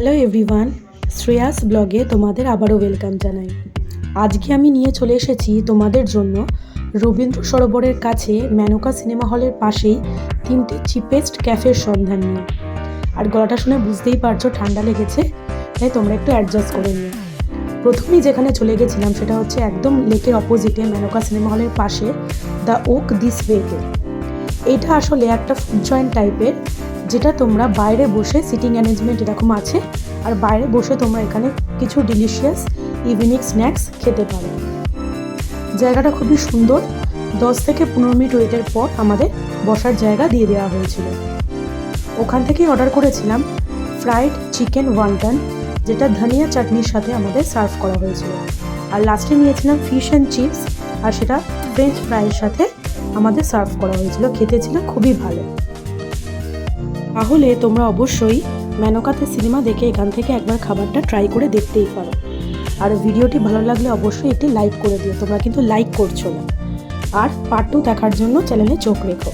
Hello everyone, Shreyas ব্লগে তোমাদের আবারও ওয়েলকাম জানাই। আজকে আমি নিয়ে চলে এসেছি তোমাদের জন্য রবীন্দ্র সরোবরের কাছে মেনকা সিনেমা হলের পাশেই তিনটি চিপেস্ট ক্যাফের সন্ধান নিয়ে। আর গলাটা শুনে বুঝতেই পারছো ঠান্ডা লেগেছে, তাই তোমরা একটু অ্যাডজাস্ট করে নিও। প্রথমেই যেখানে চলে গেছিলাম সেটা হচ্ছে একদম লেকের অপোজিটে মেনকা সিনেমা হলের পাশে দ্য ওক দিস ওয়েতে। এটা আসলে একটা ফুড জয়েন্ট টাইপের, যেটা তোমরা বাইরে বসে সিটিং অ্যারেঞ্জমেন্ট এরকম আছে, আর বাইরে বসে তোমরা এখানে কিছু ডিলিশিয়াস ইভিনিং স্ন্যাক্স খেতে পারো। জায়গাটা খুবই সুন্দর। 10 থেকে 15 মিনিট ওয়েটের পর আমাদের বসার জায়গা দিয়ে দেওয়া হয়েছিল। ওখান থেকেই অর্ডার করেছিলাম ফ্রাইড চিকেন ওয়ান্টন, যেটা ধনিয়া চাটনির সাথে আমাদের সার্ভ করা হয়েছিল। আর লাস্টে নিয়েছিলাম ফিশ অ্যান্ড চিপস, আর সেটা ফ্রেঞ্চ ফ্রাইয়ের সাথে আমাদের সার্ভ করা হয়েছিল। খেতে ছিল খুবই ভালো। তাহলে তোমরা অবশ্যই মেনকাতে সিনেমা দেখে এখান থেকে একবার খাবারটা ট্রাই করে দেখতেই পারো। আর ভিডিওটি ভালো লাগলে অবশ্যই একটি লাইক করে দিও, তোমরা কিন্তু লাইক করছো না। আর পার্ট 2 দেখার জন্য চ্যানেলে চোখ রেখো।